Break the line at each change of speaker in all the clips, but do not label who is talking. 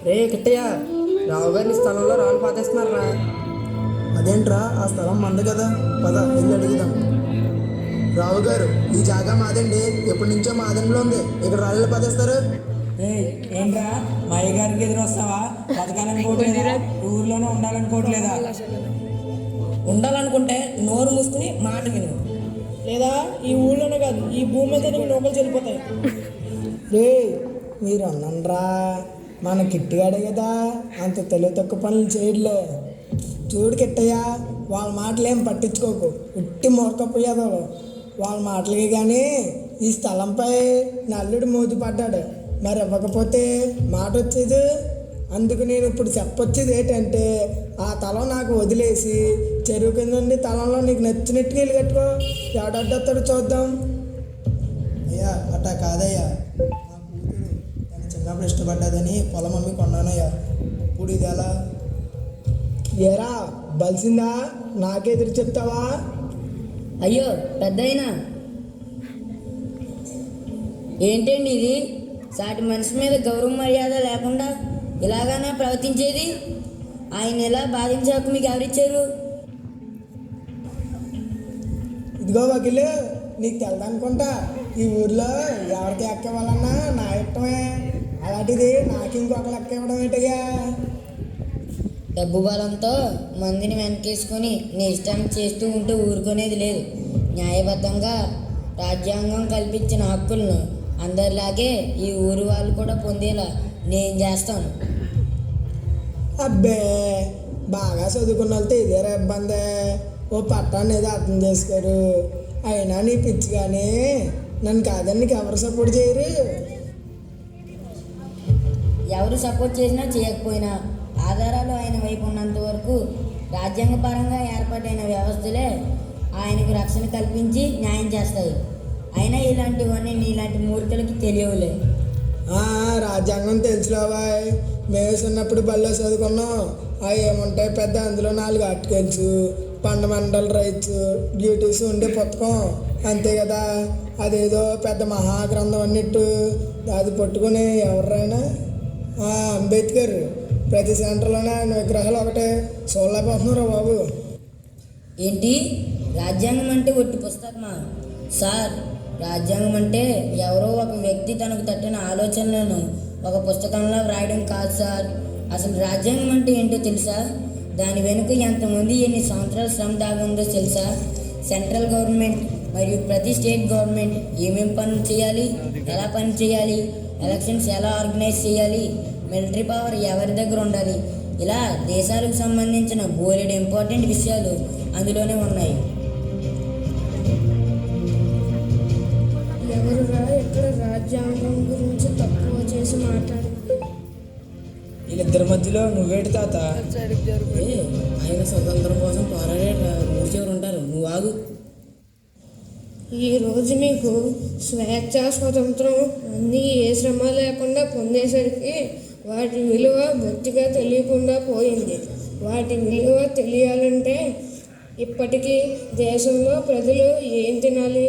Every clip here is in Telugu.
రే కిట్టయ్య, రావు గారిని స్థలంలో రాళ్ళు పాతేస్తున్నారా?
అదేంట్రా, ఆ స్థలం మంది కదా, పద వెళ్ళి అడుగుదాం. రావు గారు, ఈ జాగా మాదండి, ఎప్పటి నుంచో మా ఆధీనంలో ఉంది, ఇక్కడ రాళ్ళు పాతేస్తారు.
ఏంట్రా మా అయ్యగారికి ఎదురు వస్తావా? బతకాలనుకోవట్లేదా? ఊర్లోనే ఉండాలనుకోవట్లేదా?
ఉండాలనుకుంటే నోరు మూసుకుని మాట విను, లేదా ఈ ఊళ్ళోనే కాదు ఈ భూమి మీద నీకు లోపల చెల్లిపోతాయి.
రే మీరు అన్నండ్రా, మన కిట్టిగాడే కదా, అంత తెలివి తక్కువ పనులు చేయట్లే. చూడు కిట్టయ్యా, వాళ్ళ మాటలేం పట్టించుకోకు, ఉట్టి మోరకపోయాదో వాళ్ళ మాటలకి. కానీ ఈ స్థలంపై నల్లుడు మోజు పడ్డాడు, మరి ఇవ్వకపోతే మాట వచ్చేది. అందుకు నేను ఇప్పుడు చెప్పొచ్చేది ఏంటంటే, ఆ తలం నాకు వదిలేసి చెరువు కింద నుండి తలంలో నీకు నచ్చినట్టుగా ఇల్లు కట్టుకో, ఎవడొస్తాడు చూద్దాం. అయ్యా అట్టా కాదయ్యా, నా కూతురు తను చిన్నప్పుడు ఇష్టపడ్డదని పొలం అమ్మి కొన్నానయ్యా, ఇప్పుడు ఇది ఎలా? ఏరా బలిసిందా, నాకెదురు చెప్తావా?
అయ్యో పెద్దయినా, ఏంటండి ఇది? సాటి మనిషి మీద గౌరవ మర్యాద లేకుండా ఇలాగానే ప్రవర్తించేది? ఆయన ఎలా బాధించాక మీకు ఎవరిచ్చారు?
ఇదిగో వకీలు, నీకు తెలదనుకుంటా, ఈ ఊర్లో ఎవరికి ఎక్కవాలన్నా నా ఇష్టమే, అలాంటిది నాకు ఇంకొకరు ఎక్క ఇవ్వడం ఏంటయ్యా?
డబ్బు బలంతో మందిని వెనకేసుకొని నీ ఇష్టాన్ని చేస్తూ ఉంటే ఊరుకునేది లేదు. న్యాయబద్ధంగా రాజ్యాంగం కల్పించిన హక్కులను అందరిలాగే ఈ ఊరు వాళ్ళు కూడా పొందేలా నేను చేస్తాను.
అబ్బే, బాగా చదువుకున్న వాళ్ళతో ఇదేరా ఇబ్బంది, ఓ పట్టాన్ని ఏదో అర్థం చేసుకోరు. అయినా నీ పిచ్చి కానీ నన్ను కాదని నీకు ఎవరు సపోర్ట్ చేయరు.
ఎవరు సపోర్ట్ చేసినా చేయకపోయినా ఆధారాలు ఆయన వైపు ఉన్నంత వరకు రాజ్యాంగపరంగా ఏర్పాటైన వ్యవస్థలే ఆయనకు రక్షణ కల్పించి న్యాయం చేస్తాయి. అయినా ఇలాంటివన్నీ నీలాంటి మూర్ఖులకి తెలియవులే.
రాజ్యాంగం తెలుసులేవాయ్, మేము చిన్నప్పుడు బల్లో చదువుకున్నాం. అవి ఏముంటాయి పెద్ద, అందులో 4 ఆర్టికల్స్, ఫండమెంటల్ రైట్స్, డ్యూటీస్ ఉండే పుస్తకం అంతే కదా. అదేదో పెద్ద మహాగ్రంథం అన్నట్టు అది పట్టుకుని ఎవరైనా అంబేద్కర్ ప్రతి సెంటర్లోనే ఆయన విగ్రహాలు ఒకటే చూడలేకపోతున్నారా బాబు?
ఏంటి రాజ్యాంగం అంటే ఒట్టి పుస్తకమా? సార్, రాజ్యాంగం అంటే ఎవరో ఒక వ్యక్తి తనకు తట్టిన ఆలోచనలను ఒక పుస్తకంలో వ్రాయడం కాదు సార్. అసలు రాజ్యాంగం అంటే ఏంటో తెలుసా? దాని వెనుక ఎంతమంది ఎన్ని సంవత్సరాల శ్రమ దాగుందో తెలుసా? సెంట్రల్ గవర్నమెంట్ మరియు ప్రతి స్టేట్ గవర్నమెంట్ ఏమేమి పనులు చేయాలి, ఎలా పని చేయాలి, ఎలక్షన్స్ ఎలా ఆర్గనైజ్ చేయాలి, మిలిటరీ పవర్ ఎవరి దగ్గర ఉండాలి, ఇలా దేశాలకు సంబంధించిన బోలెడు ఇంపార్టెంట్ విషయాలు అందులోనే ఉన్నాయి.
ఎవరురా ఇక్కడ రాజ్యాంగం గురించి తక్కువ చేసి మాట్లాడు?
వీళ్ళిద్దరి మధ్యలో నువ్వేటి తాత?
ఆయన స్వతంత్రం కోసం పోరాడే ఊరి చివరు ఉంటారు, నువ్వు ఆగు.
ఈరోజు మీకు స్వేచ్ఛ స్వతంత్రం అన్నీ ఏ శ్రమ లేకుండా పొందేసరికి వాటి విలువ బొత్తిగా తెలియకుండా పోయింది. వాటి విలువ తెలియాలంటే ఇప్పటికీ దేశంలో ప్రజలు ఏం తినాలి,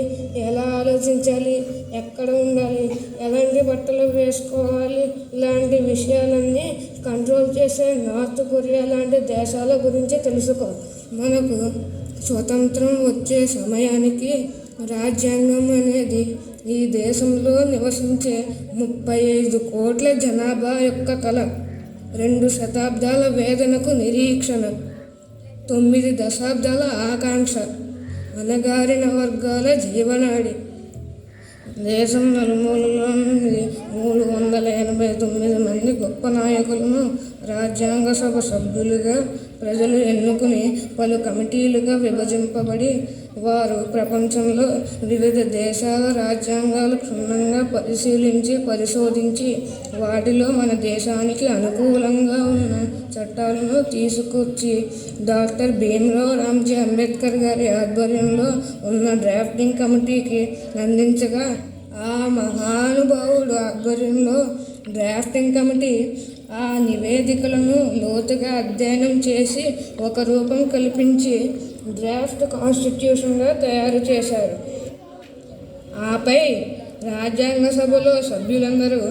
ఎలా ఆలోచించాలి, ఎక్కడ ఉండాలి, ఎలాంటి బట్టలు వేసుకోవాలి, ఇలాంటి విషయాలన్నీ కంట్రోల్ చేసే నార్త్ కొరియా లాంటి దేశాల గురించి తెలుసుకో. మనకు స్వతంత్రం వచ్చే సమయానికి రాజ్యాంగం అనేది ఈ దేశంలో నివసించే 35 కోట్ల జనాభా యొక్క కళ, 2 శతాబ్దాల వేదనకు నిరీక్షణ, 9 దశాబ్దాల ఆకాంక్ష, అణగారిన వర్గాల జీవనాడి. దేశం నలుమూలలో నుండి 389 మంది గొప్ప నాయకులను రాజ్యాంగ సభ సభ్యులుగా ప్రజలు ఎన్నుకుని పలు కమిటీలుగా విభజింపబడి వారు ప్రపంచంలో వివిధ దేశాల రాజ్యాంగాలు క్షుణ్ణంగా పరిశీలించి పరిశోధించి వాటిలో మన దేశానికి అనుకూలంగా ఉన్న చట్టాలను తీసుకొచ్చి డాక్టర్ భీమ్రావ్ రామ్జీ అంబేద్కర్ గారి ఆధ్వర్యంలో ఉన్న డ్రాఫ్టింగ్ కమిటీకి అందించగా ఆ మహానుభావుడు ఆధ్వర్యంలో డ్రాఫ్టింగ్ కమిటీ ఆ నివేదికలను లోతుగా అధ్యయనం చేసి ఒక రూపం కల్పించి డ్రాఫ్ట్ కాన్స్టిట్యూషన్గా తయారు చేశారు. ఆపై రాజ్యాంగ సభలో సభ్యులందరూ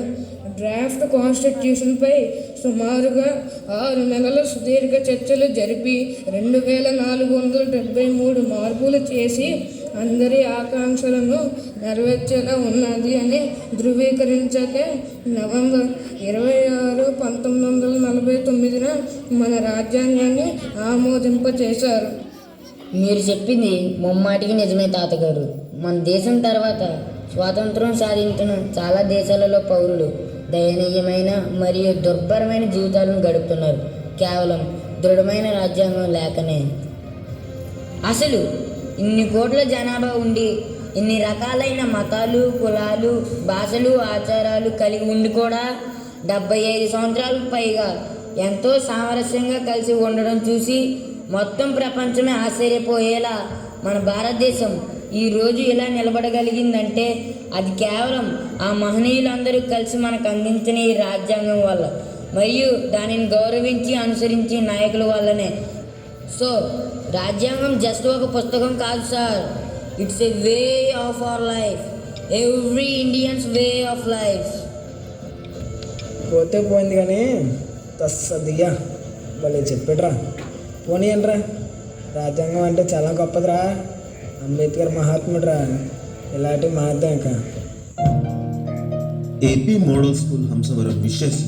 డ్రాఫ్ట్ కాన్స్టిట్యూషన్పై సుమారుగా 6 నెలల సుదీర్ఘ చర్చలు జరిపి 2473 మార్పులు చేసి అందరి ఆకాంక్షలను నెరవేర్చేలా ఉన్నది అని ధృవీకరించకే నవంబర్ 26, 1949న మన రాజ్యాంగాన్ని ఆమోదింపచేశారు.
మీరు చెప్పింది ముమ్మాటికి నిజమే తాతగారు. మన దేశం తర్వాత స్వాతంత్రం సాధించిన చాలా దేశాలలో పౌరులు దయనీయమైన మరియు దుర్భరమైన జీవితాలను గడుపుతున్నారు, కేవలం దృఢమైన రాజ్యాంగం లేకనే. అసలు ఇన్ని కోట్ల జనాభా ఉండి ఇన్ని రకాలైన మతాలు, కులాలు, భాషలు, ఆచారాలు కలిగి ఉండి కూడా 75 సంవత్సరాలకు పైగా ఎంతో సామరస్యంగా కలిసి ఉండడం చూసి మొత్తం ప్రపంచమే ఆశ్చర్యపోయేలా మన భారతదేశం ఈరోజు ఇలా నిలబడగలిగిందంటే అది కేవలం ఆ మహనీయులందరూ కలిసి మనకు అందించిన ఈ రాజ్యాంగం వల్ల మరియు దానిని గౌరవించి అనుసరించి నాయకుల వల్లనే. సో రాజ్యాంగం జస్ట్ ఒక పుస్తకం కాదు sir, it's a way of our life, every Indians way of life.
పోతే పోయింది కానీ తస్సదిగా భలే చెప్పాడురా. పోనీ అనరా, రాజ్యాంగం అంటే చాలా గొప్పదిరా. అంబేద్కర్ మహాత్ముడురా, ఇలాంటివి మారుతాం ఇంకా.
AP model school Hamsavaram wishes